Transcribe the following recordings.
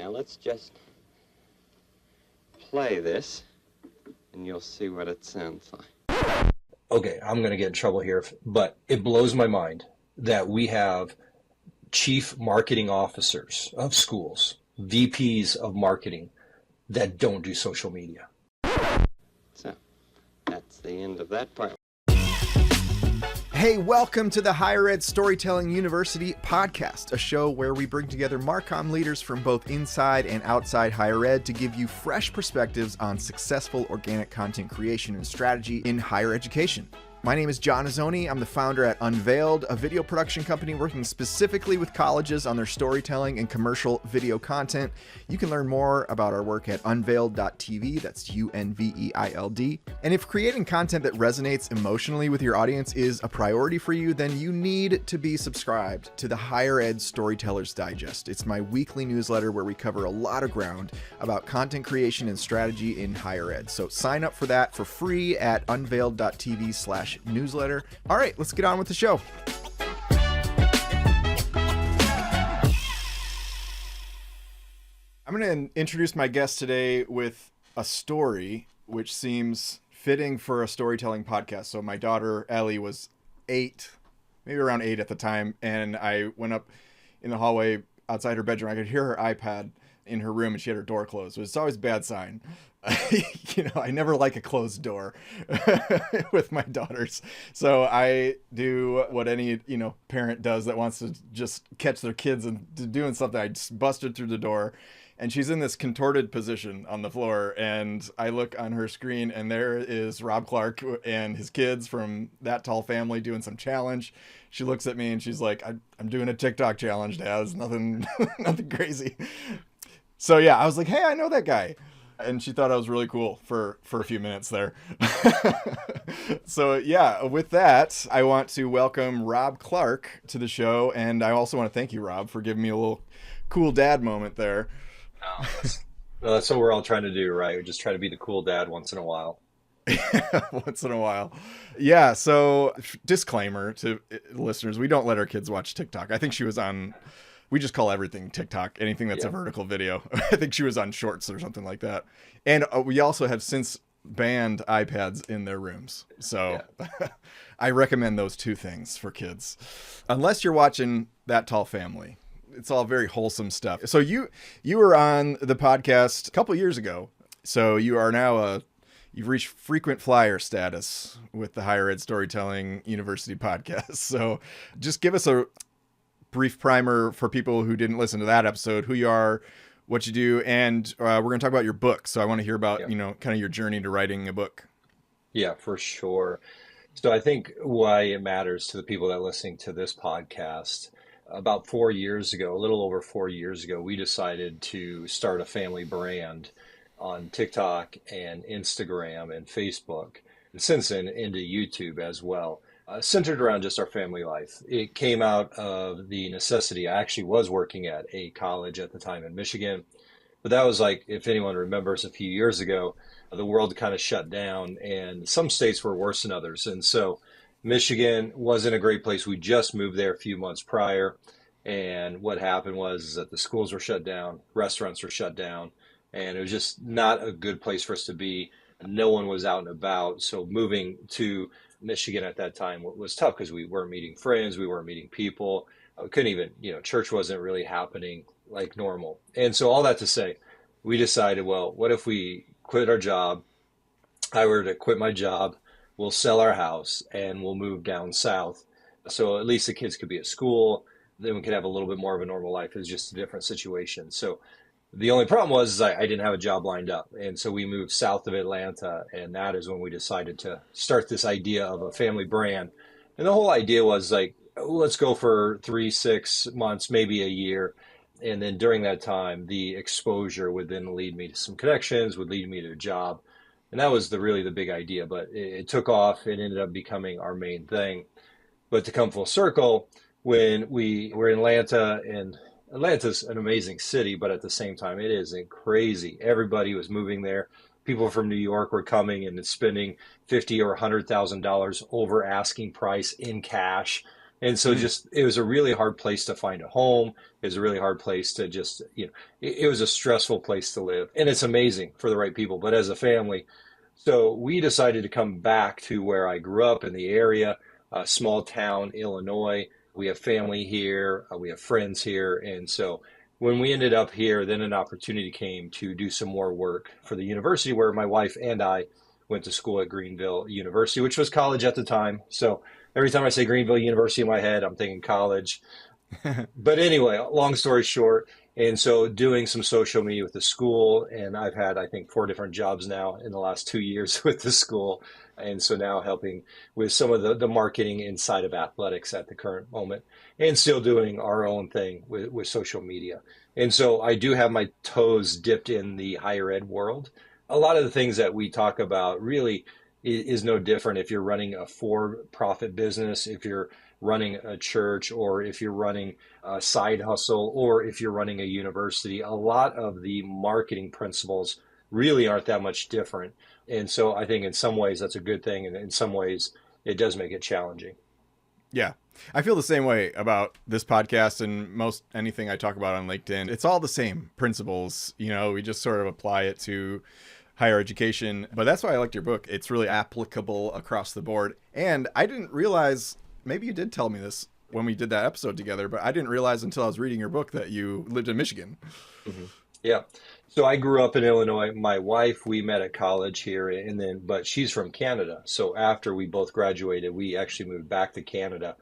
Now let's just play this, and you'll see what it sounds like. Okay, I'm going to get in trouble here, but it blows my mind that we have chief marketing officers of schools, VPs of marketing, that don't do social media. So, that's the end of that part. Hey, welcome to the Higher Ed Storytelling University podcast, a show where we bring together Marcom leaders from both inside and outside higher ed to give you fresh perspectives on successful organic content creation and strategy in higher education. My name is John Azzoni. I'm the founder at Unveiled, a video production company working specifically with colleges on their storytelling and commercial video content. You can learn more about our work at unveiled.tv. That's UNVEILD. And if creating content that resonates emotionally with your audience is a priority for you, then you need to be subscribed to the Higher Ed Storytellers Digest. It's my weekly newsletter where we cover a lot of ground about content creation and strategy in higher ed. So sign up for that for free at unveiled.tv/newsletter. All right, let's get on with the show. I'm going to introduce my guest today with a story which seems fitting for a storytelling podcast. So my daughter, Ellie, was 8, maybe around 8 at the time, and I went up in the hallway outside her bedroom. I could hear her iPad in her room, and she had her door closed. It's always a bad sign. I never like a closed door with my daughters. So I do what any, parent does that wants to just catch their kids and doing something. I just busted through the door, and she's in this contorted position on the floor. And I look on her screen, and there is Rob Clark and his kids from That Tall Family doing some challenge. She looks at me and she's like, I'm doing a TikTok challenge, Dad. It's nothing crazy. So yeah, I was like, hey, I know that guy. And she thought I was really cool for a few minutes there. So yeah, with that, I want to welcome Rob Clark to the show. And I also want to thank you, Rob, for giving me a little cool dad moment there. Well, that's what we're all trying to do, right? We just try to be the cool dad once in a while. Once in a while. Yeah. So disclaimer to listeners, we don't let our kids watch TikTok. I think she was on... We just call everything TikTok, anything that's a vertical video. I think she was on Shorts or something like that. And we also have since banned iPads in their rooms. So I recommend those two things for kids. Unless you're watching That Tall Family. It's all very wholesome stuff. So you were on the podcast a couple years ago. So you are now you've reached frequent flyer status with the Higher Ed Storytelling University podcast. So just give us a brief primer for people who didn't listen to that episode, who you are, what you do, and we're going to talk about your book. So I want to hear about, kind of your journey to writing a book. Yeah, for sure. So I think why it matters to the people that are listening to this podcast, about 4 years ago, a little over 4 years ago, we decided to start a family brand on TikTok and Instagram and Facebook, and since then into YouTube as well. Centered around just our family life. It came out of the necessity. I actually was working at a college at the time in Michigan, but that was like, if anyone remembers a few years ago, the world kind of shut down and some states were worse than others. And so Michigan wasn't a great place. We just moved there a few months prior. And what happened was that the schools were shut down, restaurants were shut down, and it was just not a good place for us to be. No one was out and about. So moving to Michigan at that time was tough because we weren't meeting friends, we weren't meeting people. We couldn't even, church wasn't really happening like normal. And so all that to say, we decided, well, what if we quit our job? I were to quit my job, we'll sell our house and we'll move down south. So at least the kids could be at school. Then we could have a little bit more of a normal life. It was just a different situation. So the only problem was I didn't have a job lined up. And so we moved south of Atlanta, and that is when we decided to start this idea of a family brand. And the whole idea was like, let's go for 3-6 months, maybe a year. And then during that time, the exposure would then lead me to some connections, would lead me to a job. And that was really the big idea. But it took off. It ended up becoming our main thing. But to come full circle, when we were in Atlanta, and Atlanta's an amazing city, but at the same time, it isn't crazy. Everybody was moving there. People from New York were coming and spending $50,000 or $100,000 over asking price in cash And so just, it was a really hard place to find a home. It was a really hard place to just, it was a stressful place to live. And it's amazing for the right people, but as a family, so we decided to come back to where I grew up in the area, a small town, Illinois. We have family here, we have friends here. And so when we ended up here, then an opportunity came to do some more work for the university where my wife and I went to school at Greenville University, which was college at the time. So every time I say Greenville University in my head, I'm thinking college. But anyway, long story short, and so doing some social media with the school, and I've had, I think, 4 different jobs now in the last 2 years with the school. And so now helping with some of the marketing inside of athletics at the current moment, and still doing our own thing with social media. And so I do have my toes dipped in the higher ed world. A lot of the things that we talk about really is no different if you're running a for-profit business, if you're running a church, or if you're running a side hustle, or if you're running a university. A lot of the marketing principles really aren't that much different. And so I think in some ways that's a good thing, and in some ways it does make it challenging. Yeah. I feel the same way about this podcast and most anything I talk about on LinkedIn. It's all the same principles. We just sort of apply it to higher education. But that's why I liked your book. It's really applicable across the board. And I didn't realize, maybe you did tell me this when we did that episode together, but I didn't realize until I was reading your book that you lived in Michigan. Mm-hmm. Yeah. So I grew up in Illinois. My wife, we met at college here, but she's from Canada. So after we both graduated, we actually moved back to Canada,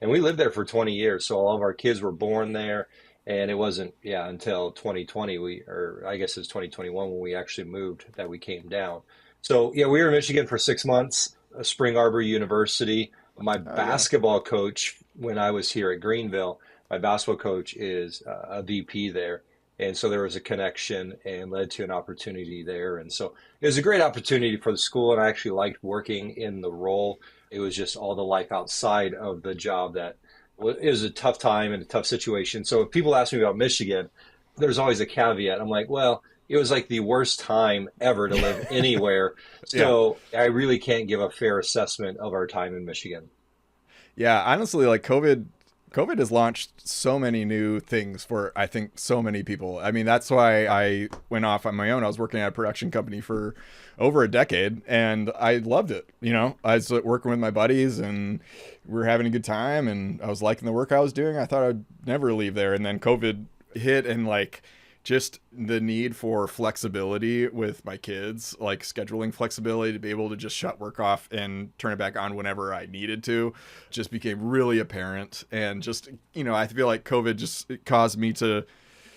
and we lived there for 20 years. So all of our kids were born there. And it wasn't, until 2020, or I guess it was 2021 when we actually moved, that we came down. So, we were in Michigan for 6 months, Spring Arbor University. My basketball coach, when I was here at Greenville, my basketball coach is a VP there. And so there was a connection and led to an opportunity there. And so it was a great opportunity for the school, and I actually liked working in the role. It was just all the life outside of the job that it was a tough time and a tough situation. So if people ask me about Michigan, there's always a caveat. I'm like, well, it was like the worst time ever to live anywhere. So I really can't give a fair assessment of our time in Michigan. Yeah, honestly, like COVID has launched so many new things for, I think, so many people. I mean, that's why I went off on my own. I was working at a production company for over a decade, and I loved it. I was working with my buddies, and we were having a good time, and I was liking the work I was doing. I thought I'd never leave there. And then COVID hit, and just the need for flexibility with my kids, like scheduling flexibility to be able to just shut work off and turn it back on whenever I needed to, just became really apparent. And just, I feel like COVID just caused me to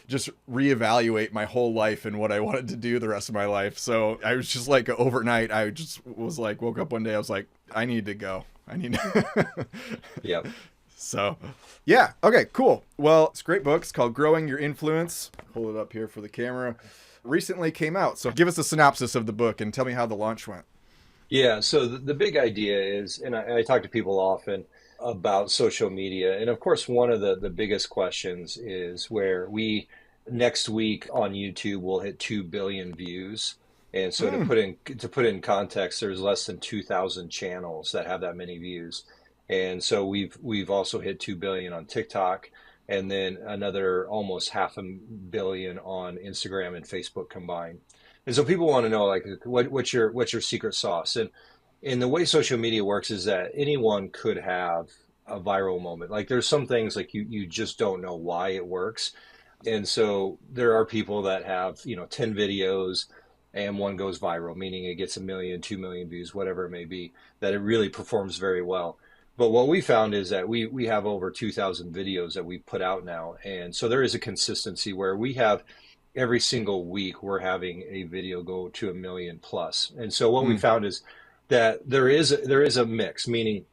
just reevaluate my whole life and what I wanted to do the rest of my life. So I was just like overnight, I just was like, woke up one day, I was like, I need to go. I need to. Yep. So, yeah. Okay, cool. Well, it's a great book. It's called Growing Your Influence. Hold it up here for the camera. Recently came out. So give us a synopsis of the book and tell me how the launch went. Yeah. So the big idea is, and I talk to people often about social media. And of course, one of the biggest questions is where next week on YouTube, we'll hit 2 billion views. And so to put it in context, there's less than 2,000 channels that have that many views. And so we've also hit 2 billion on TikTok, and then another almost 500 million on Instagram and Facebook combined. And so people want to know, like, what's your secret sauce? And the way social media works is that anyone could have a viral moment. Like, there's some things like you just don't know why it works. And so there are people that have 10 videos and one goes viral, meaning it gets 1 million, 2 million views, whatever it may be, that it really performs very well. But what we found is that we have over 2,000 videos that we put out now. And so there is a consistency where we have every single week we're having a video go to 1 million plus. And so what we found is that there is a mix, meaning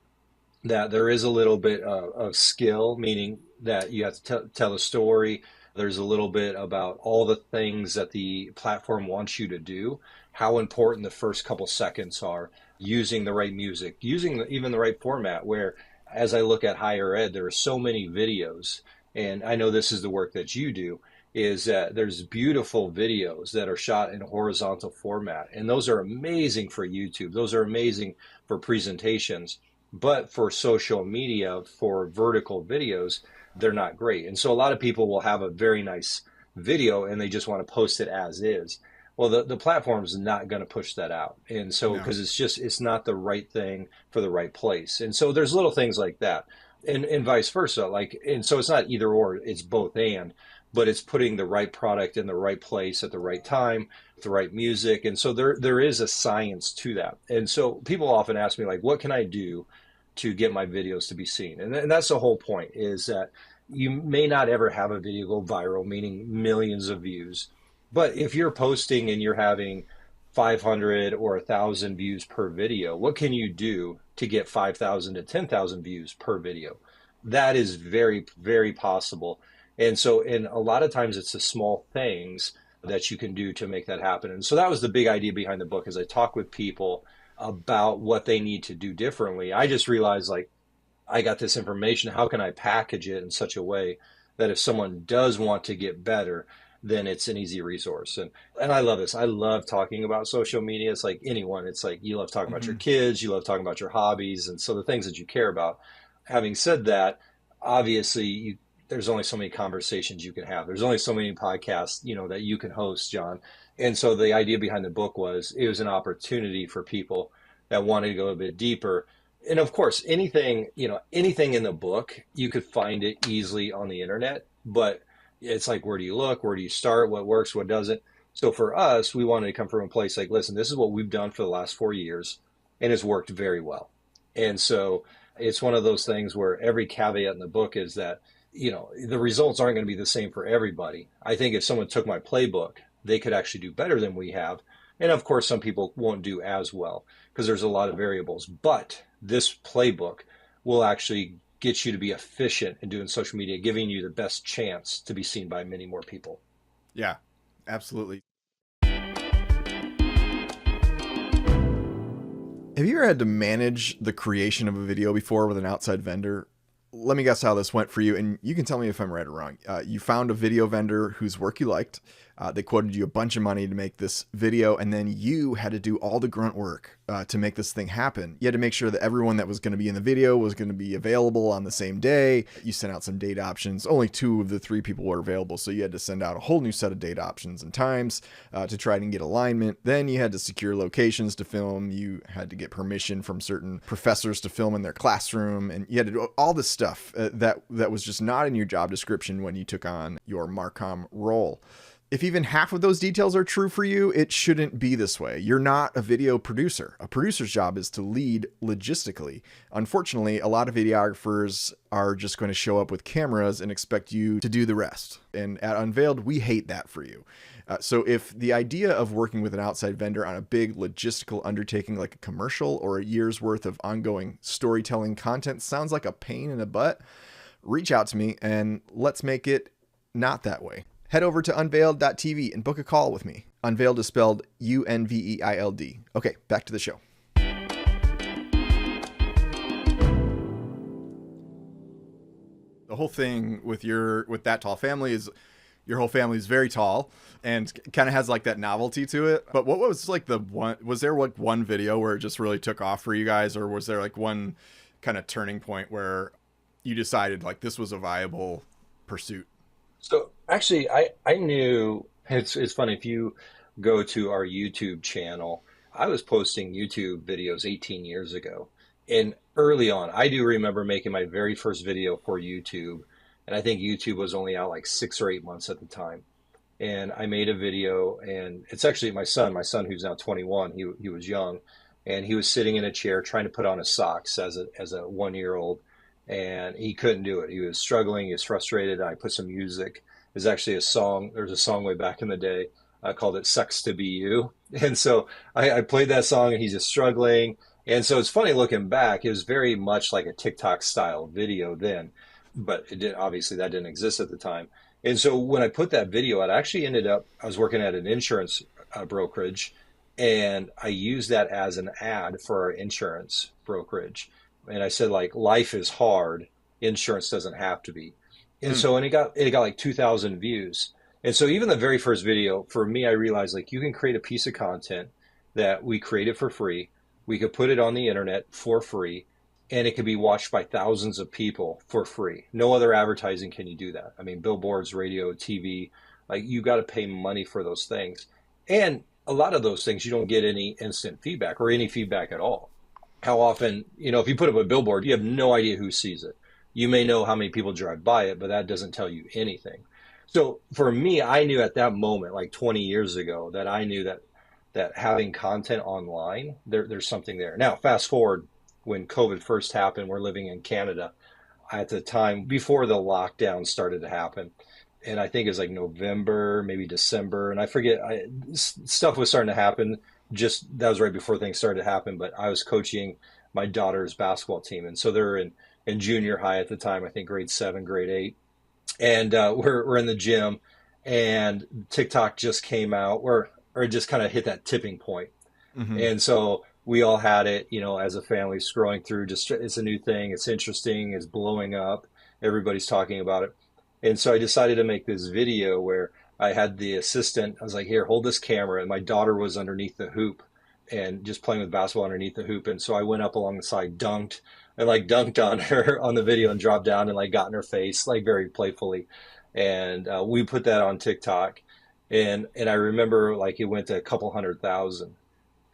that there is a little bit of skill, meaning that you have to tell a story. There's a little bit about all the things that the platform wants you to do, how important the first couple seconds are, using the right music, using even the right format, where as I look at higher ed, there are so many videos, and I know this is the work that you do, is that there's beautiful videos that are shot in horizontal format, and those are amazing for YouTube. Those are amazing for presentations. But for social media, for vertical videos, they're not great. And so a lot of people will have a very nice video and they just want to post it as is. Well, the platform is not going to push that out. And so, No. because it's not the right thing for the right place. And so there's little things like that. And vice versa. Like, and so it's not either or, it's both and, but it's putting the right product in the right place at the right time, with the right music. And so there is a science to that. And so people often ask me, like, what can I do to get my videos to be seen? And that's the whole point, is that you may not ever have a video go viral, meaning millions of views. But if you're posting and you're having 500 or 1,000 views per video, what can you do to get 5,000 to 10,000 views per video? That is very, very possible. And so, in a lot of times, it's the small things that you can do to make that happen. And so that was the big idea behind the book. As I talk with people about what they need to do differently, I just realized, like, I got this information. How can I package it in such a way that if someone does want to get better, then it's an easy resource. And I love this. I love talking about social media. It's like anyone. It's like you love talking about your kids, you love talking about your hobbies, and so the things that you care about. Having said that, obviously there's only so many conversations you can have. There's only so many podcasts, that you can host, John. And so the idea behind the book was it was an opportunity for people that wanted to go a bit deeper. And of course, anything in the book, you could find it easily on the internet, but it's like, where do you look? Where do you start? What works? What doesn't? So for us, we wanted to come from a place like, listen, this is what we've done for the last 4 years, and it's worked very well. And so it's one of those things where every caveat in the book is that, the results aren't going to be the same for everybody. I think if someone took my playbook, they could actually do better than we have. And of course, some people won't do as well because there's a lot of variables. But this playbook will actually get you to be efficient in doing social media, giving you the best chance to be seen by many more people. Yeah, absolutely. Have you ever had to manage the creation of a video before with an outside vendor? Let me guess how this went for you, and you can tell me if I'm right or wrong. You found a video vendor whose work you liked. They quoted you a bunch of money to make this video, and then you had to do all the grunt work to make this thing happen. You had to make sure that everyone that was going to be in the video was going to be available on the same day. You sent out some date options. Only 2 of the 3 people were available, so you had to send out a whole new set of date options and times to try and get alignment. Then you had to secure locations to film. You had to get permission from certain professors to film in their classroom, and you had to do all this stuff that was just not in your job description when you took on your Marcom role. If even half of those details are true for you, it shouldn't be this way. You're not a video producer. A producer's job is to lead logistically. Unfortunately, a lot of videographers are just going to show up with cameras and expect you to do the rest. And at Unveiled, we hate that for you. So if the idea of working with an outside vendor on a big logistical undertaking like a commercial or a year's worth of ongoing storytelling content sounds like a pain in the butt, reach out to me and let's make it not that way. Head over to unveiled.tv and book a call with me. Unveiled is spelled Unveiled. Okay, back to the show. The whole thing with that tall family is your whole family is very tall and kind of has like that novelty to it. But what was like was there like one video where it just really took off for you guys, or was there like one kind of turning point where you decided like this was a viable pursuit? So actually, I knew it's funny. If you go to our YouTube channel, I was posting YouTube videos 18 years ago. And early on, I do remember making my very first video for YouTube. And I think YouTube was only out like 6 or 8 months at the time. And I made a video, and it's actually my son who's now 21. He was young, and he was sitting in a chair trying to put on his socks as a 1-year-old. And he couldn't do it. He was struggling. He was frustrated. I put some music. There's actually a song. There's a song way back in the day called "It Sucks to Be You," and so I played that song, and he's just struggling. And so it's funny looking back. It was very much like a TikTok style video then, but obviously that didn't exist at the time. And so when I put that video out, I actually I was working at an insurance brokerage, and I used that as an ad for our insurance brokerage. And I said, like, life is hard. Insurance doesn't have to be. And so, and it got like 2,000 views. And so even the very first video, for me, I realized, like, you can create a piece of content that we created for free. We could put it on the internet for free. and it can be watched by thousands of people for free. No other advertising can you do that. I mean, billboards, radio, TV, like you got to pay money for those things. And a lot of those things, you don't get any instant feedback or any feedback at all. How often, if you put up a billboard, you have no idea who sees it. You may know how many people drive by it, but that doesn't tell you anything. So for me, I knew at that moment, like 20 years ago, that I knew that having content online, there's something there. Now, fast forward when COVID first happened, we're living in Canada at the time before the lockdown started to happen. And I think it was like November, maybe December. And I forget, stuff was starting to happen. Just that was right before things started to happen. But I was coaching my daughter's basketball team. And so they're in junior high at the time, I think grade 7, grade 8. And we're in the gym, and TikTok just came out, or it just kind of hit that tipping point. Mm-hmm. And so we all had it, as a family scrolling through. Just it's a new thing, it's interesting, it's blowing up, everybody's talking about it. And so I decided to make this video where I had the assistant. I was like, "Here, hold this camera," and my daughter was underneath the hoop and just playing with basketball underneath the hoop. And so I went up along the side, dunked on her on the video, and dropped down and like got in her face, like very playfully. And we put that on TikTok, and I remember like it went to a couple 100,000.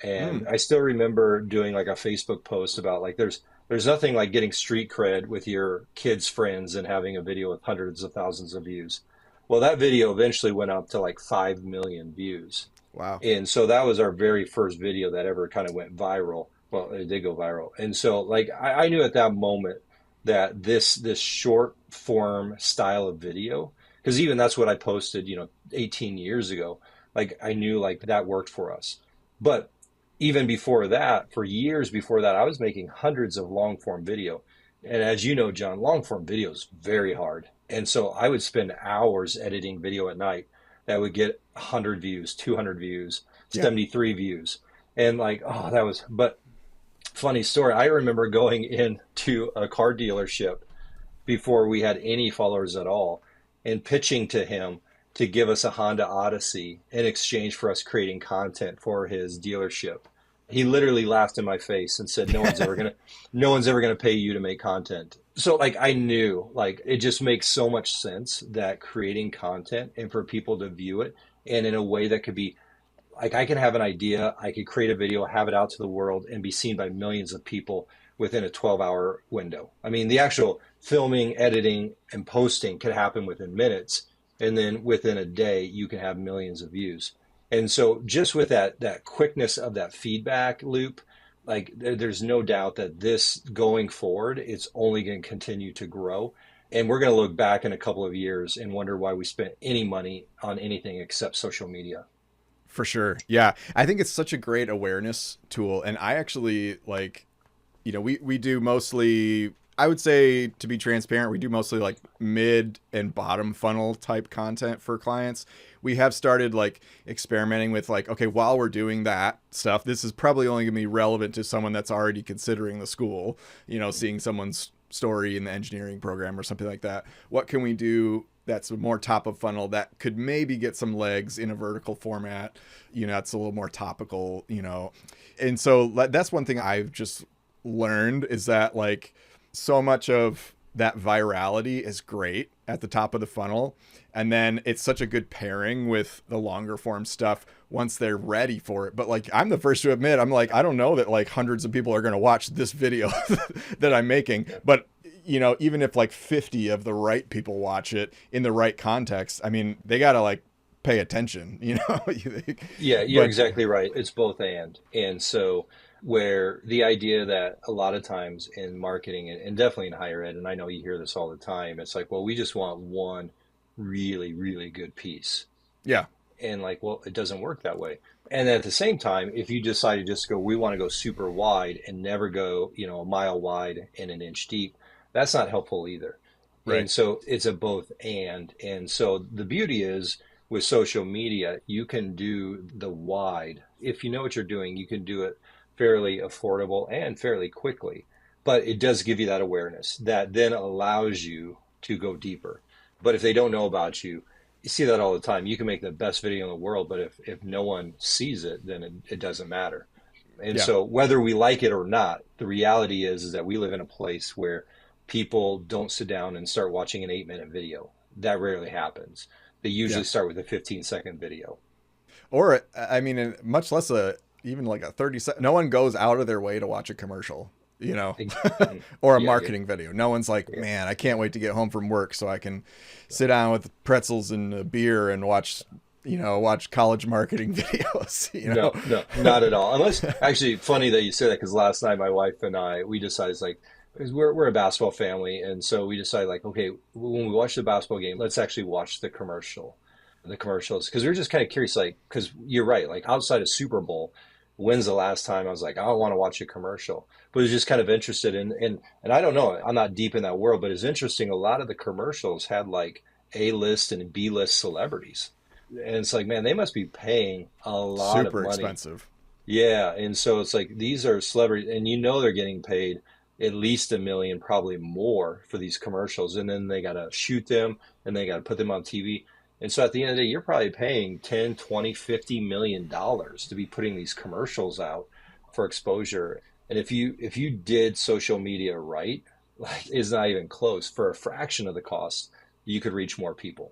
And I still remember doing like a Facebook post about like there's nothing like getting street cred with your kids' friends and having a video with hundreds of thousands of views. Well, that video eventually went up to like 5 million views. Wow. And so that was our very first video that ever kind of went viral. Well, it did go viral. And so like I knew at that moment that this short form style of video, because even that's what I posted, 18 years ago, like I knew like that worked for us. But even before that, for years before that, I was making hundreds of long form video. And as you know, John, long form video is very hard. And so I would spend hours editing video at night that would get 100 views, 200 views, 73 views. And like, but funny story. I remember going into a car dealership before we had any followers at all and pitching to him to give us a Honda Odyssey in exchange for us creating content for his dealership. He literally laughed in my face and said, no one's ever gonna pay you to make content. So like I knew like it just makes so much sense that creating content and for people to view it and in a way that could be like I can have an idea, I could create a video, have it out to the world and be seen by millions of people within a 12-hour window. I mean, the actual filming, editing, and posting could happen within minutes. And then within a day, you can have millions of views. And so just with that quickness of that feedback loop, like there's no doubt that this going forward, it's only going to continue to grow. And we're going to look back in a couple of years and wonder why we spent any money on anything except social media. For sure. Yeah. I think it's such a great awareness tool. And I actually like, we do mostly, I would say, to be transparent, we do mostly like mid and bottom funnel type content for clients. We have started like experimenting with like, okay, while we're doing that stuff, this is probably only going to be relevant to someone that's already considering the school, seeing someone's story in the engineering program or something like that. What can we do that's more top of funnel that could maybe get some legs in a vertical format? It's a little more topical, And so that's one thing I've just learned is that like so much of that virality is great at the top of the funnel. And then it's such a good pairing with the longer form stuff once they're ready for it. But like, I'm the first to admit, I'm like, I don't know that like hundreds of people are going to watch this video that I'm making. But, even if like 50 of the right people watch it in the right context, I mean, they got to like pay attention, Yeah, you're exactly right. It's both and. And so where the idea that a lot of times in marketing and definitely in higher ed, and I know you hear this all the time, it's like, well, we just want one really, really good piece. Yeah. And like, well, it doesn't work that way. And at the same time, if you decide to just go, we want to go super wide and never go, a mile wide and an inch deep, that's not helpful either. Right. And so it's a both and. And so the beauty is with social media, you can do the wide. If you know what you're doing, you can do it fairly affordable and fairly quickly. But it does give you that awareness that then allows you to go deeper. But if they don't know about you, you see that all the time. You can make the best video in the world, but if no one sees it, then it doesn't matter. And Yeah. so whether we like it or not, the reality is that we live in a place where people don't sit down and start watching an 8-minute video. That rarely happens. They Yeah. usually start with a 15-second video. Or I mean, much less even like a 30 second. No one goes out of their way to watch a commercial, you know, or a Yeah, marketing video. No one's like, yeah. man, I can't wait to get home from work so I can sit down with pretzels and a beer and watch college marketing videos. No, not at all. Unless, actually, funny that you say that, because last night my wife and I, we decided, like, because we're a basketball family, and so we decided, like, okay, when we watch the basketball game, let's actually watch the commercials, because we are just kind of curious, like, because you're right, like, outside of Super Bowl, when's the last time I was like, I want to watch a commercial? But I was just kind of interested and I don't know, I'm not deep in that world, but it's interesting. A lot of the commercials had like A-list and B-list celebrities. And it's like, man, they must be paying a lot of Super money. expensive. Yeah. And so it's like these are celebrities, and they're getting paid at least a million, probably more for these commercials. And then they got to shoot them and they got to put them on TV. And so at the end of the day, you're probably paying 10, 20, $50 million to be putting these commercials out for exposure. And if you did social media right, like it's not even close. For a fraction of the cost, you could reach more people.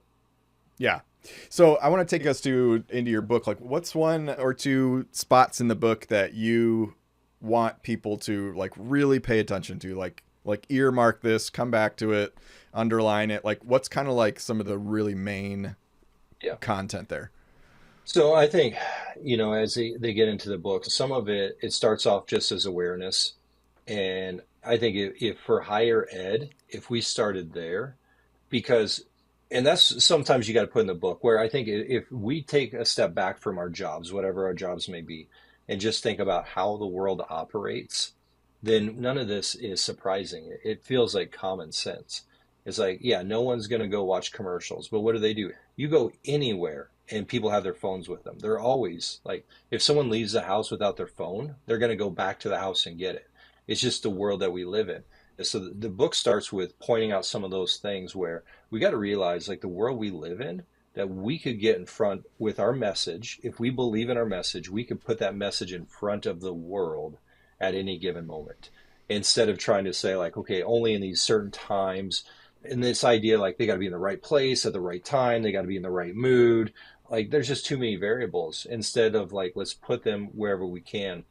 Yeah. So I want to take us into your book. Like, what's one or two spots in the book that you want people to like really pay attention to? Like earmark this, come back to it, underline it. Like, what's kind of like some of the really main Yeah. content there? So I think, as they get into the book, some of it starts off just as awareness. And I think if for higher ed, if we started there, because, and that's sometimes you got to put in the book, where I think if we take a step back from our jobs, whatever our jobs may be, and just think about how the world operates, then none of this is surprising. It feels like common sense. It's like, yeah, no one's going to go watch commercials, but what do? You go anywhere and people have their phones with them. They're always like, if someone leaves the house without their phone, they're going to go back to the house and get it. It's just the world that we live in. So the book starts with pointing out some of those things where we got to realize, like, the world we live in, that we could get in front with our message. If we believe in our message, we could put that message in front of the world at any given moment, instead of trying to say, like, okay, only in these certain times. And this idea, like, they got to be in the right place at the right time, they got to be in the right mood. Like, there's just too many variables, instead of like, let's put them wherever we can.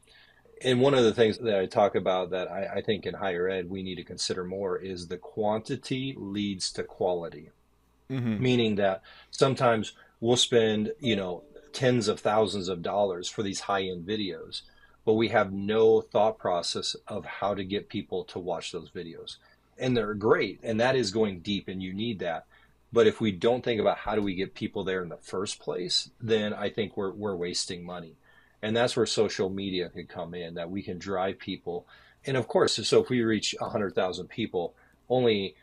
And one of the things that I talk about that I think in higher ed we need to consider more is the quantity leads to quality. Mm-hmm. Meaning that sometimes we'll spend, tens of thousands of dollars for these high-end videos, but we have no thought process of how to get people to watch those videos. And they're great, and that is going deep, and you need that. But if we don't think about how do we get people there in the first place, then I think we're wasting money. And that's where social media could come in, that we can drive people. And of course, so if we reach 100,000 people, only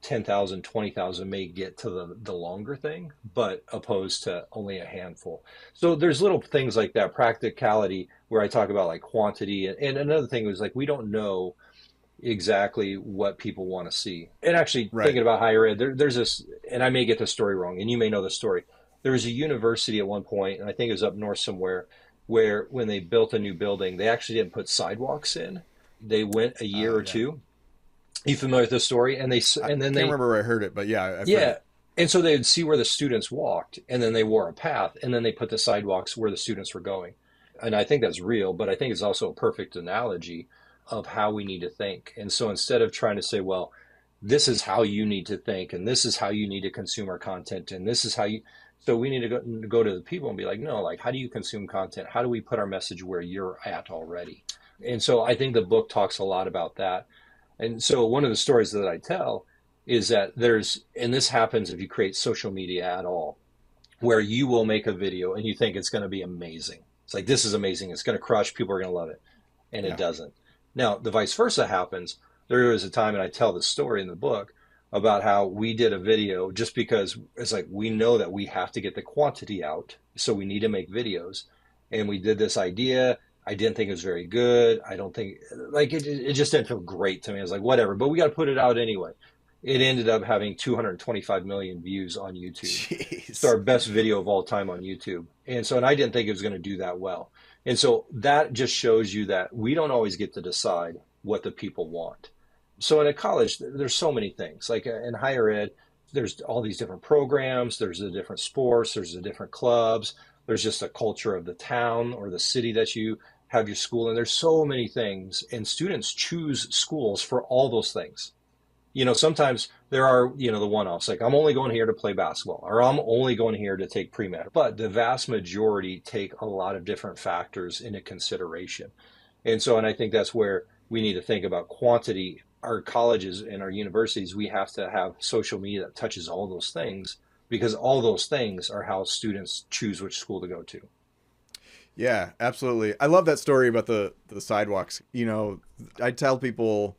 10,000, 20,000 may get to the longer thing, but opposed to only a handful. So there's little things like that, practicality, where I talk about like quantity. And another thing was, like, we don't know exactly what people want to see. And actually, Right. thinking about higher ed, there's this, and I may get the story wrong, and you may know the story. There was a university at one point, and I think it was up north somewhere, where when they built a new building, they actually didn't put sidewalks in. They went a year or Yeah. two. You familiar with the story? And I then can't they, remember where I heard it, but yeah, I've heard yeah. it. And so they would see where the students walked, and then they wore a path, and then they put the sidewalks where the students were going. And I think that's real, but I think it's also a perfect analogy of how we need to think. And so instead of trying to say, well, this is how you need to think, and this is how you need to consume our content, and this is how you, so we need to go to the people and be like, no, like, how do you consume content? How do we put our message where you're at already? And so I think the book talks a lot about that. And so one of the stories that I tell is that and this happens if you create social media at all, where you will make a video and you think it's going to be amazing. It's like, this is amazing. It's going to crush. People are going to love it. And Yeah. it doesn't. Now, the vice versa happens. There was a time, and I tell the story in the book, about how we did a video just because it's like, we know that we have to get the quantity out. So we need to make videos. And we did this idea. I didn't think it was very good. I don't think, like, it just didn't feel great to me. I was like, whatever, but we got to put it out anyway. it ended up having 225 million views on YouTube. It's Jeez. our best video of all time on YouTube. And I didn't think it was going to do that well. And so that just shows you that we don't always get to decide what the people want. So in a college, there's so many things. Like in higher ed, there's all these different programs, there's the different sports, there's the different clubs, there's just a culture of the town or the city that you have your school in. There's so many things, and students choose schools for all those things. Sometimes there are, the one-offs, like I'm only going here to play basketball, or I'm only going here to take pre-med. But the vast majority take a lot of different factors into consideration. And I think that's where we need to think about quantity. Our colleges and our universities, we have to have social media that touches all those things, because all those things are how students choose which school to go to. Yeah, absolutely. I love that story about the sidewalks. I tell people,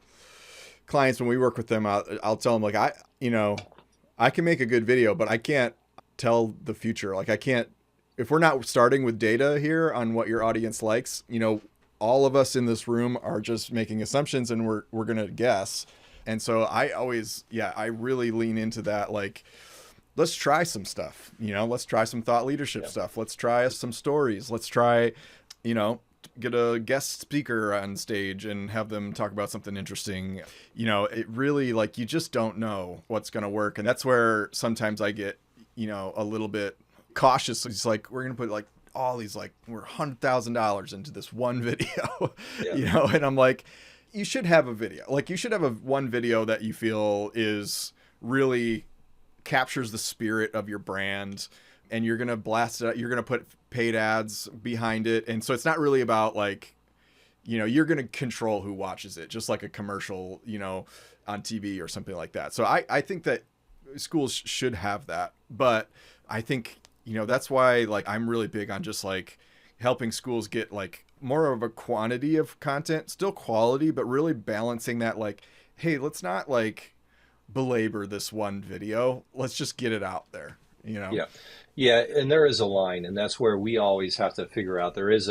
clients, when we work with them, I'll tell them, like, I can make a good video, but I can't tell the future. Like, I can't, if we're not starting with data here on what your audience likes, all of us in this room are just making assumptions, and we're going to guess. And so I really lean into that. Like, let's try some stuff, let's try some thought leadership stuff. Let's try some stories. Let's try, get a guest speaker on stage and have them talk about something interesting. It really, like, you just don't know what's going to work. And that's where sometimes I get, a little bit cautious. It's like, we're going to put like all these, like, we're $100,000 into this one video, and I'm like, you should have a video. Like, you should have one video that you feel is really captures the spirit of your brand, and you're going to blast it out. You're going to put paid ads behind it. And so it's not really about, like, you're going to control who watches it, just like a commercial, on TV or something like that. So I think that schools should have that. But I think, that's why, like, I'm really big on just, like, helping schools get, like, more of a quantity of content, still quality, but really balancing that, like, hey, let's not, like, belabor this one video. Let's just get it out there, Yeah, and there is a line, and that's where we always have to figure out, there is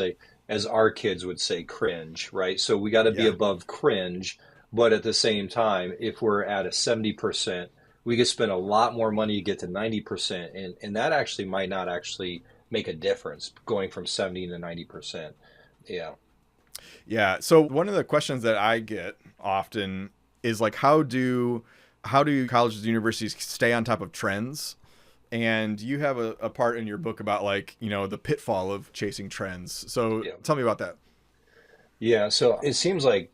as our kids would say, cringe, right? So we got to be above cringe, but at the same time, if we're at a 70%, we could spend a lot more money to get to 90%, and that actually might not actually make a difference going from 70 to 90%. Yeah. So one of the questions that I get often is, like, how do colleges and universities stay on top of trends? And you have a part in your book about, like, the pitfall of chasing trends. So tell me about that. Yeah, so it seems like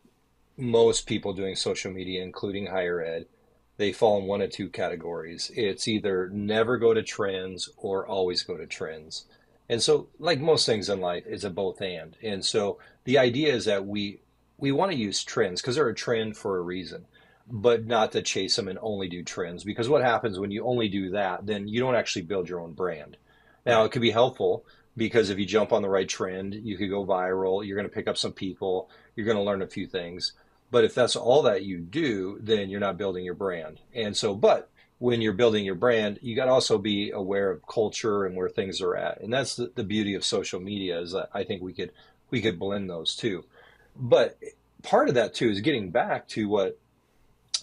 most people doing social media, including higher ed, they fall in one of two categories. It's either never go to trends or always go to trends. And so, like most things in life, it's a both and. And so the idea is that we want to use trends because they're a trend for a reason, but not to chase them and only do trends. Because what happens when you only do that, then you don't actually build your own brand. Now, it could be helpful because if you jump on the right trend, you could go viral, you're going to pick up some people, you're going to learn a few things. But if that's all that you do, then you're not building your brand. And so, but when you're building your brand, you got to also be aware of culture and where things are at. And that's the beauty of social media, is that I think we could blend those two. But part of that too is getting back to what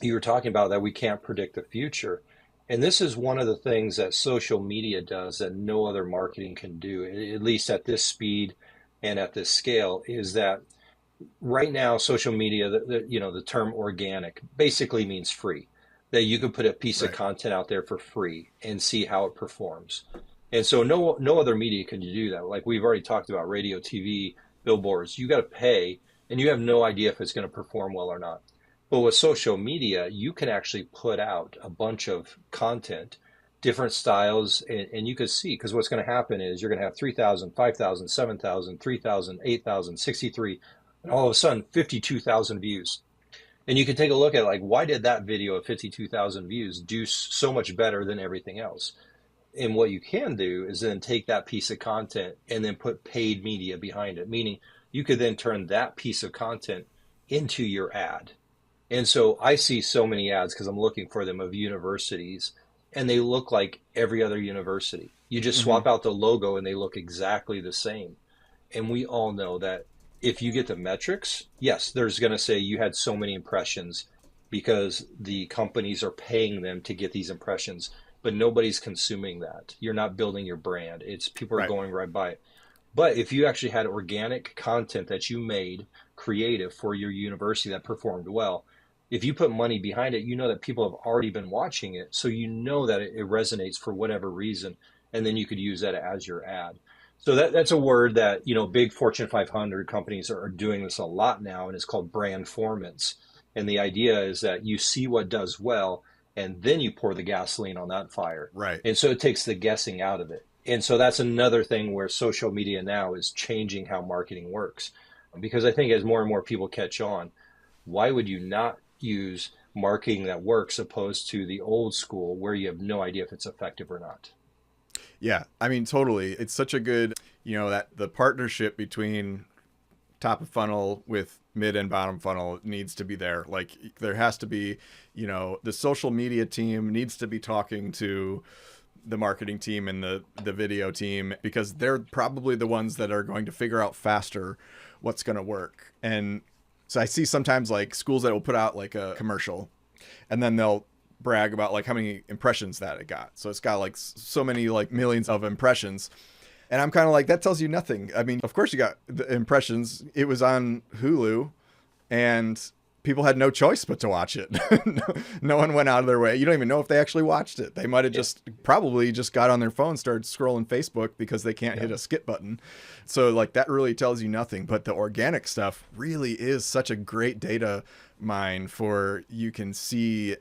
you were talking about, that we can't predict the future. And this is one of the things that social media does that no other marketing can do, at least at this speed and at this scale, is that right now, social media, the term organic basically means free, that you could put a piece of content out there for free and see how it performs. And so no other media can do that. Like we've already talked about, radio, TV, billboards, you got to pay and you have no idea if it's going to perform well or not. But with social media, you can actually put out a bunch of content, different styles, and you can see, because what's going to happen is you're going to have 3,000, 5,000, 7,000, 3,000, 8,000, 63, and all of a sudden 52,000 views. And you can take a look at, like, why did that video of 52,000 views do so much better than everything else? And what you can do is then take that piece of content and then put paid media behind it, meaning you could then turn that piece of content into your ad. And so I see so many ads, because I'm looking for them, of universities, and they look like every other university. You just swap out the logo and they look exactly the same. And we all know that if you get the metrics, yes, there's going to say you had so many impressions because the companies are paying them to get these impressions, but nobody's consuming that. You're not building your brand. It's people are Right. going right by it. But if you actually had organic content that you made creative for your university that performed well, if you put money behind it, you know that people have already been watching it. So you know that it resonates for whatever reason. And then you could use that as your ad. So that's a word that, big Fortune 500 companies are doing this a lot now, and it's called brandformance. And the idea is that you see what does well, and then you pour the gasoline on that fire. Right. And so it takes the guessing out of it. And so that's another thing where social media now is changing how marketing works. Because I think as more and more people catch on, why would you not use marketing that works opposed to the old school where you have no idea if it's effective or not? Yeah, I mean, totally. It's such a good, that the partnership between top of funnel with mid and bottom funnel needs to be there. Like there has to be, the social media team needs to be talking to the marketing team and the video team, because they're probably the ones that are going to figure out faster what's going to work. And so I see sometimes like schools that will put out like a commercial and then they'll brag about like how many impressions that it got. So it's got like so many like millions of impressions. And I'm kind of like, that tells you nothing. I mean, of course you got the impressions. It was on Hulu and people had no choice but to watch it. No one went out of their way. You don't even know if they actually watched it. They might have probably just got on their phone, started scrolling Facebook because they can't hit a skip button. So like that really tells you nothing. But the organic stuff really is such a great data mine for you can see,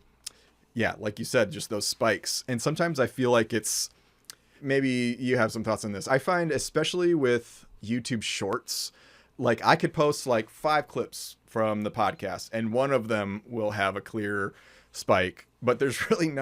like you said, just those spikes. And sometimes I feel like it's, maybe you have some thoughts on this. I find especially with YouTube shorts, like I could post like 5 clips from the podcast and one of them will have a clear spike, but there's really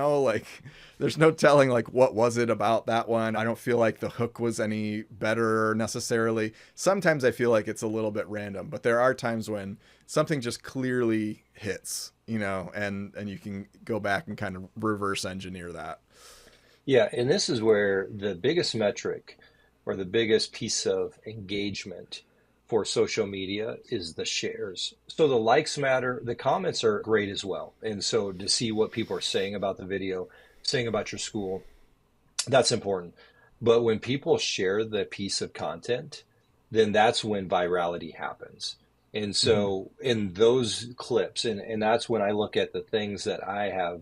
there's no telling like what was it about that one. I don't feel like the hook was any better necessarily. Sometimes I feel like it's a little bit random, but there are times when something just clearly hits, and you can go back and kind of reverse engineer that. Yeah, and this is where the biggest metric or the biggest piece of engagement for social media is the shares. So the likes matter, the comments are great as well. And so to see what people are saying about the video, saying about your school, that's important. But when people share the piece of content, then that's when virality happens. And so in those clips, and that's when I look at the things that I have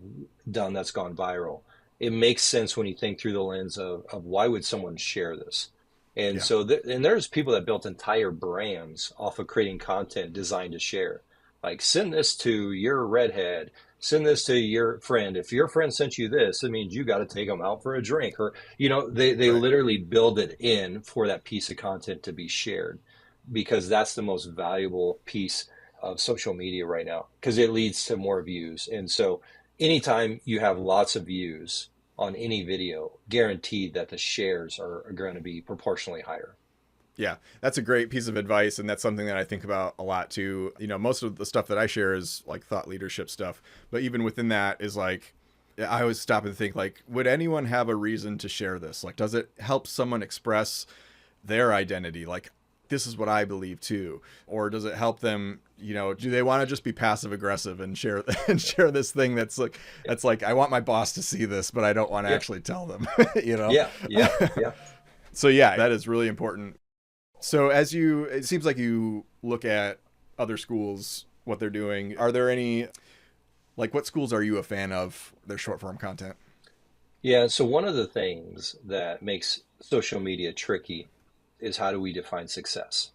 done that's gone viral, it makes sense when you think through the lens of why would someone share this? And so and there's people that built entire brands off of creating content designed to share. Like send this to your redhead, send this to your friend. If your friend sent you this, it means you got to take them out for a drink. Or, they literally build it in for that piece of content to be shared, because that's the most valuable piece of social media right now, because it leads to more views. And so anytime you have lots of views on any video, guaranteed that the shares are going to be proportionally higher. Yeah, that's a great piece of advice. And that's something that I think about a lot too. Most of the stuff that I share is like thought leadership stuff. But even within that is like, I always stop and think like, would anyone have a reason to share this? Like, does it help someone express their identity? Like, this is what I believe too. Or does it help them, do they want to just be passive aggressive and share this thing that's like, I want my boss to see this, but I don't want to actually tell them, Yeah. So yeah, that is really important. So it seems like you look at other schools, what they're doing. Are there any, like what schools are you a fan of their short form content? Yeah. So one of the things that makes social media tricky is how do we define success?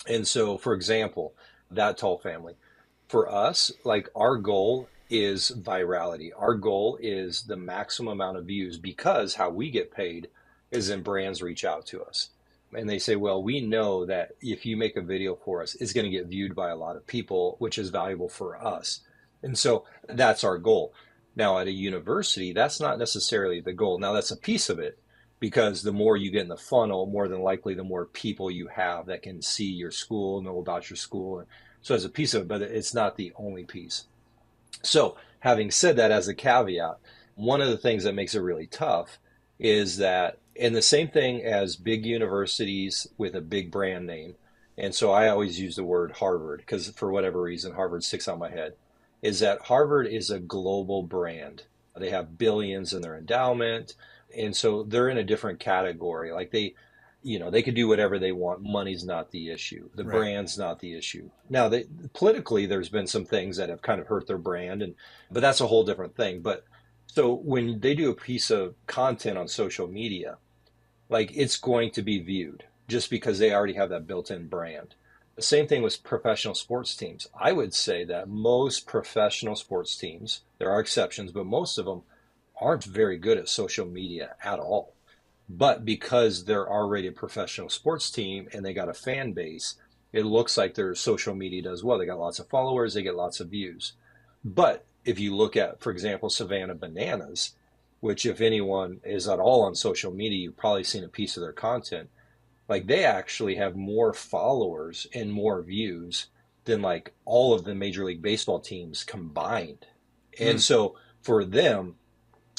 And so, for example, That Tall Family, for us, like our goal is virality. Our goal is the maximum amount of views, because how we get paid is when brands reach out to us and they say, well, we know that if you make a video for us, it's going to get viewed by a lot of people, which is valuable for us. And so that's our goal. Now, at a university, that's not necessarily the goal. Now, that's a piece of it, because the more you get in the funnel, more than likely, the more people you have that can see your school, know about your school. And so as a piece of it, but it's not the only piece. So having said that, as a caveat, one of the things that makes it really tough is that, and the same thing as big universities with a big brand name. And so I always use the word Harvard because for whatever reason, Harvard sticks out my head. is that Harvard is a global brand. They have billions in their endowment. And so they're in a different category. Like they could do whatever they want. Money's not the issue. The Right. brand's not the issue. Now, politically, there's been some things that have kind of hurt their brand, but that's a whole different thing. But so when they do a piece of content on social media, like it's going to be viewed just because they already have that built-in brand. The same thing with professional sports teams. I would say that most professional sports teams, there are exceptions, but most of them aren't very good at social media at all. But because they're already a professional sports team and they got a fan base, it looks like their social media does well. They got lots of followers, they get lots of views. But if you look at, for example, Savannah Bananas, which if anyone is at all on social media, you've probably seen a piece of their content. Like they actually have more followers and more views than like all of the Major League Baseball teams combined. And Mm. so for them,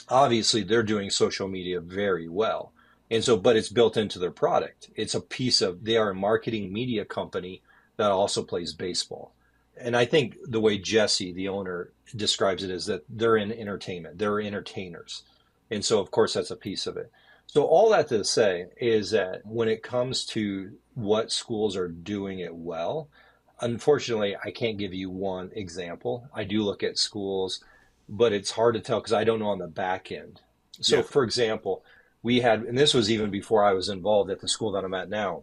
obviously they're doing social media very well. And so, but it's built into their product. It's a piece of, they are a marketing media company that also plays baseball. And I think the way Jesse, the owner, describes it is that they're in entertainment, they're entertainers. And so, of course, that's a piece of it. So, all that to say is that when it comes to what schools are doing it well, unfortunately, I can't give you one example. I do look at schools, but it's hard to tell because I don't know on the back end. So, Yeah. for example, we had, and this was even before I was involved at the school that I'm at now,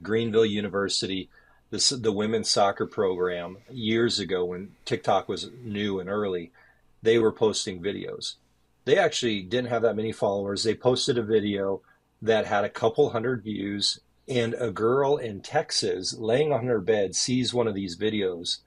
Greenville University, the women's soccer program years ago when TikTok was new and early, they were posting videos. They actually didn't have that many followers. They posted a video that had a couple hundred views, and a girl in Texas laying on her bed sees one of these videos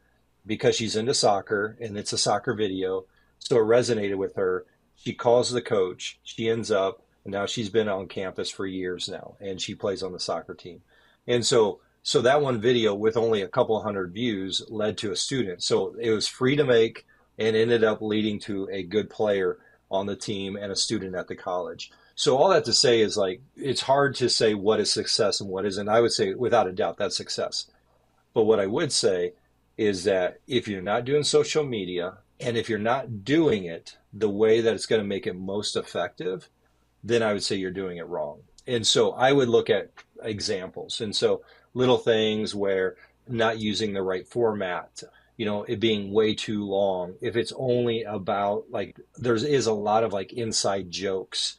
because she's into soccer and it's a soccer video. So it resonated with her. She calls the coach. She ends up, and now she's been on campus for years now, and she plays on the soccer team. And so that one video with only a couple hundred views led to a student. So it was free to make and ended up leading to a good player on the team and a student at the college. So all that to say is like it's hard to say what is success and what isn't. I would say without a doubt that's success. But what I would say is that if you're not doing social media and if you're not doing it the way that it's going to make it most effective, then I would say you're doing it wrong. And so I would look at examples. And so little things where not using the right format, it being way too long. If it's only about like, there is a lot of like inside jokes.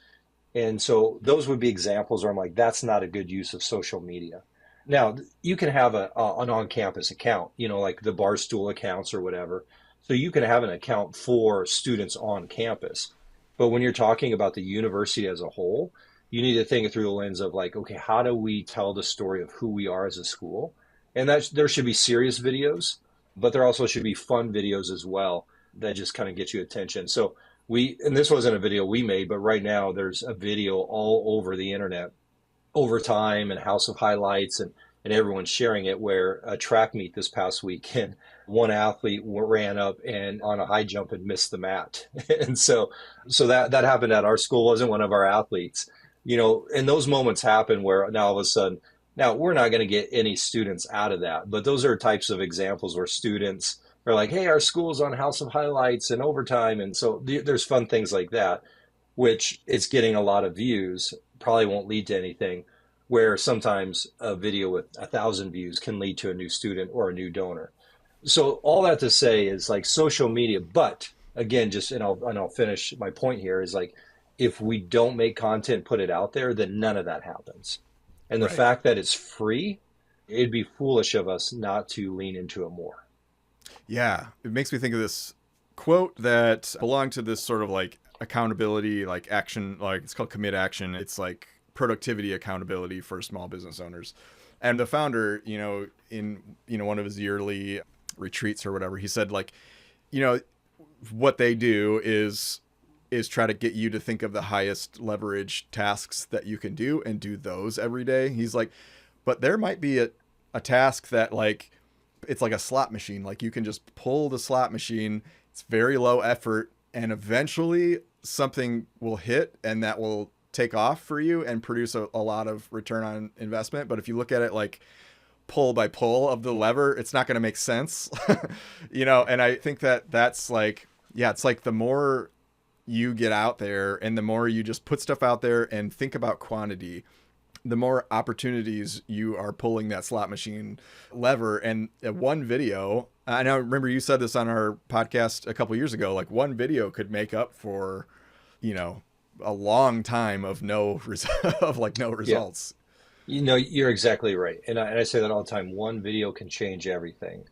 And so those would be examples where I'm like, that's not a good use of social media. Now, you can have an on-campus account, like the Barstool accounts or whatever. So you can have an account for students on campus. But when you're talking about the university as a whole, you need to think it through the lens of like, okay, how do we tell the story of who we are as a school? And there should be serious videos, but there also should be fun videos as well that just kind of get you attention. So and this wasn't a video we made, but right now there's a video all over the internet, Overtime and House of Highlights, and everyone's sharing it, where a track meet this past weekend, one athlete ran up and on a high jump and missed the mat. And so that happened at our school. Wasn't one of our athletes, and those moments happen where now all of a sudden, now we're not going to get any students out of that, but those are types of examples where students are like, hey, our school's on House of Highlights and Overtime. And so there's fun things like that, which it's getting a lot of views, probably won't lead to anything, where sometimes a video with 1,000 views can lead to a new student or a new donor. So all that to say is like social media, but again, and I'll finish my point here is like, if we don't make content, put it out there, then none of that happens. And the Right. fact that it's free, it'd be foolish of us not to lean into it more. Yeah, it makes me think of this quote that belonged to this sort of like accountability, like action, like it's called Commit Action. It's like productivity accountability for small business owners. And the founder, in one of his yearly retreats or whatever, he said like, what they do is try to get you to think of the highest leverage tasks that you can do and do those every day. He's like, but there might be a task that like it's like a slot machine. Like you can just pull the slot machine. It's very low effort, and eventually something will hit and that will take off for you and produce a lot of return on investment. But if you look at it like pull by pull of the lever, it's not going to make sense. And I think that's like, yeah, it's like the more you get out there and the more you just put stuff out there and think about quantity, the more opportunities you are pulling that slot machine lever. And one video, I know, remember you said this on our podcast a couple years ago, like one video could make up for, a long time of no results. You're exactly right. And I say that all the time. One video can change everything.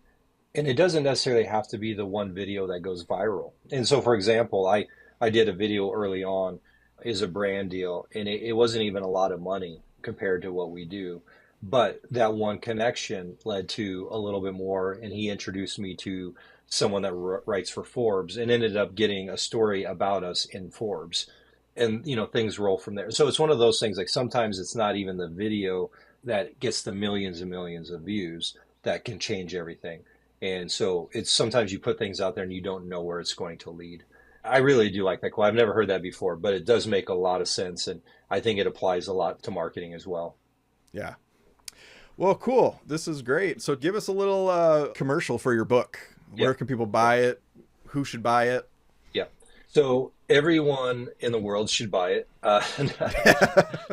And it doesn't necessarily have to be the one video that goes viral. And so, for example, I did a video early on, is a brand deal, and it wasn't even a lot of money compared to what we do. But that one connection led to a little bit more, and he introduced me to someone that writes for Forbes and ended up getting a story about us in Forbes. And, things roll from there. So it's one of those things, like sometimes it's not even the video that gets the millions and millions of views that can change everything. And so it's sometimes you put things out there and you don't know where it's going to lead. I really do like that quote. I've never heard that before, but it does make a lot of sense. And I think it applies a lot to marketing as well. Yeah. Well, cool. This is great. So give us a little commercial for your book. Where can people buy it? Who should buy it? Yeah. So everyone in the world should buy it.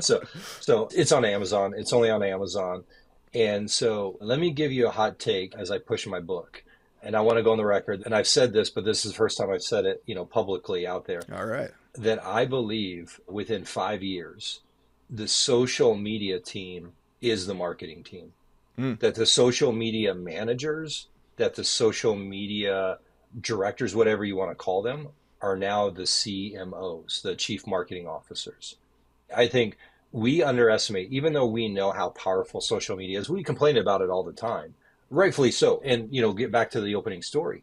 So it's on Amazon. It's only on Amazon. And so let me give you a hot take as I push my book. And I want to go on the record, and I've said this, but this is the first time I've said it, publicly out there. All right. That I believe within 5 years, the social media team is the marketing team. That the social media managers, that the social media directors, whatever you want to call them, are now the CMOs, the chief marketing officers. I think we underestimate, even though we know how powerful social media is, we complain about it all the time. Rightfully so. And, get back to the opening story.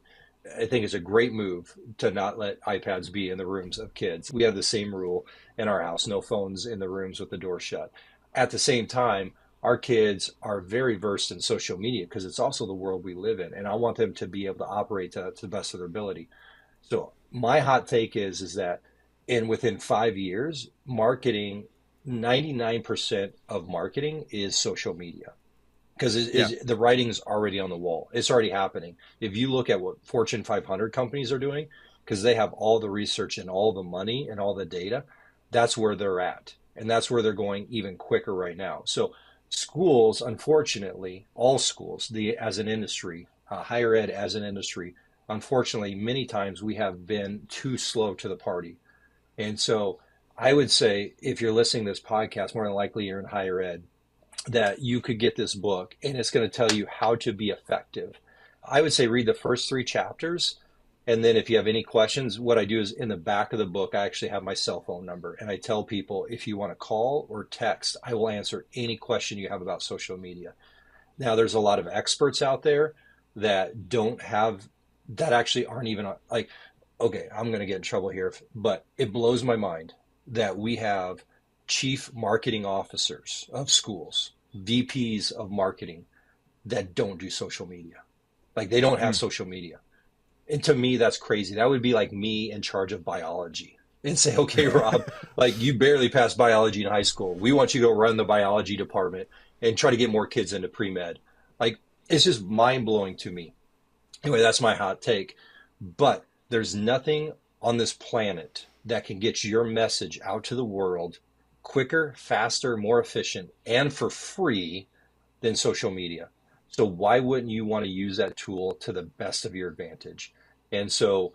I think it's a great move to not let iPads be in the rooms of kids. We have the same rule in our house, no phones in the rooms with the door shut. At the same time, our kids are very versed in social media because it's also the world we live in. And I want them to be able to operate to the best of their ability. So my hot take is that within 5 years, marketing, 99% of marketing is social media. Because the writing's already on the wall. It's already happening. If you look at what Fortune 500 companies are doing, because they have all the research and all the money and all the data, that's where they're at. And that's where they're going even quicker right now. So schools, unfortunately, all schools, as an industry, higher ed as an industry, unfortunately, many times we have been too slow to the party. And so I would say if you're listening to this podcast, more than likely you're in higher ed, that you could get this book and it's going to tell you how to be effective. I would say read the first 3 chapters. And then if you have any questions, what I do is in the back of the book, I actually have my cell phone number. And I tell people, if you want to call or text, I will answer any question you have about social media. Now, there's a lot of experts out there that actually aren't even like, okay, I'm going to get in trouble here, but it blows my mind that we have chief marketing officers of schools, VPs of marketing that don't do social media. Like they don't have social media. And to me, that's crazy. That would be like me in charge of biology and say, okay, Rob, like you barely passed biology in high school. We want you to go run the biology department and try to get more kids into pre-med. Like it's just mind blowing to me. Anyway, that's my hot take. But there's nothing on this planet that can get your message out to the world quicker, faster, more efficient, and for free than social media. So why wouldn't you want to use that tool to the best of your advantage? And so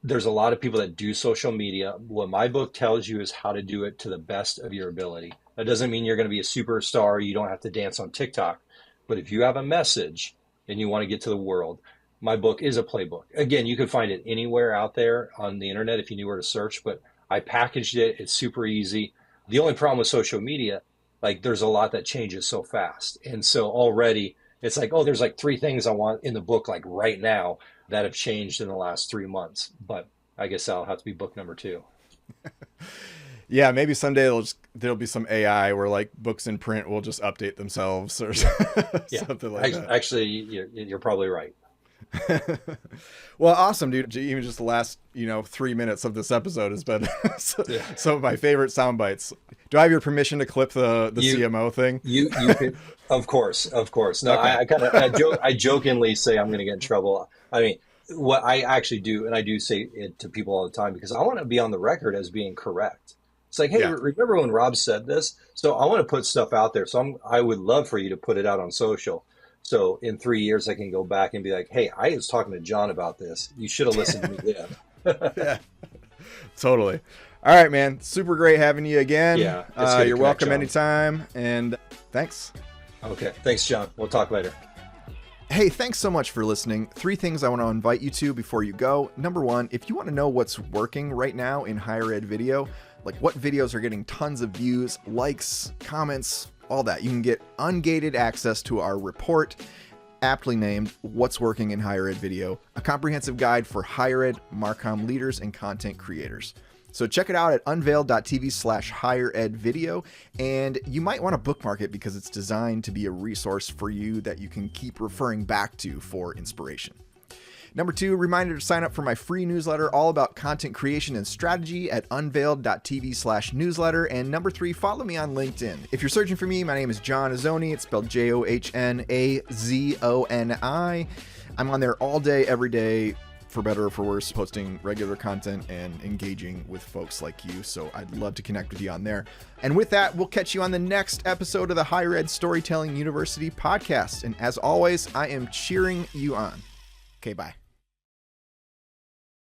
there's a lot of people that do social media. What my book tells you is how to do it to the best of your ability. That doesn't mean you're going to be a superstar. You don't have to dance on TikTok. But if you have a message and you want to get to the world, my book is a playbook. Again, you can find it anywhere out there on the internet if you knew where to search, but I packaged it. It's super easy. The only problem with social media, like there's a lot that changes so fast. And so already it's like, oh, there's like 3 things I want in the book, like right now that have changed in the last 3 months. But I guess that'll have to be book number 2. Yeah. Maybe someday there'll be some AI where like books in print will just update themselves or something like that. Actually, you're probably right. Well, awesome, dude. Even just the last 3 minutes of this episode has been some of my favorite sound bites. Do I have your permission to clip the You- CMO thing? You could, of course. No, Okay. I kind of I jokingly say I'm going to get in trouble. I mean, what I actually do, and I do say it to people all the time because I want to be on the record as being correct. It's like, hey, Yeah. remember when Rob said this? So I want to put stuff out there. So I would love for you to put it out on social. So in 3 years, I can go back and be like, hey, I was talking to John about this. You should have listened to me then. Yeah, totally. All right, man. Super great having you again. Yeah, it's good to you're connect, welcome John. anytime. And thanks. Okay. Thanks, John. We'll talk later. Hey, thanks so much for listening. 3 things I want to invite you to before you go. Number 1, if you want to know what's working right now in higher ed video, like what videos are getting tons of views, likes, comments, all that, you can get ungated access to our report, aptly named What's Working in Higher Ed Video, a comprehensive guide for higher ed Marcom leaders and content creators. So check it out at unveiled.tv/higheredvideo, and you might want to bookmark it because it's designed to be a resource for you that you can keep referring back to for inspiration. Number 2, reminder to sign up for my free newsletter all about content creation and strategy at unveiled.tv/newsletter. And number 3, follow me on LinkedIn. If you're searching for me, my name is John Azzoni. It's spelled JohnAzoni. I'm on there all day, every day, for better or for worse, posting regular content and engaging with folks like you. So I'd love to connect with you on there. And with that, we'll catch you on the next episode of the Higher Ed Storytelling University podcast. And as always, I am cheering you on. Okay, bye.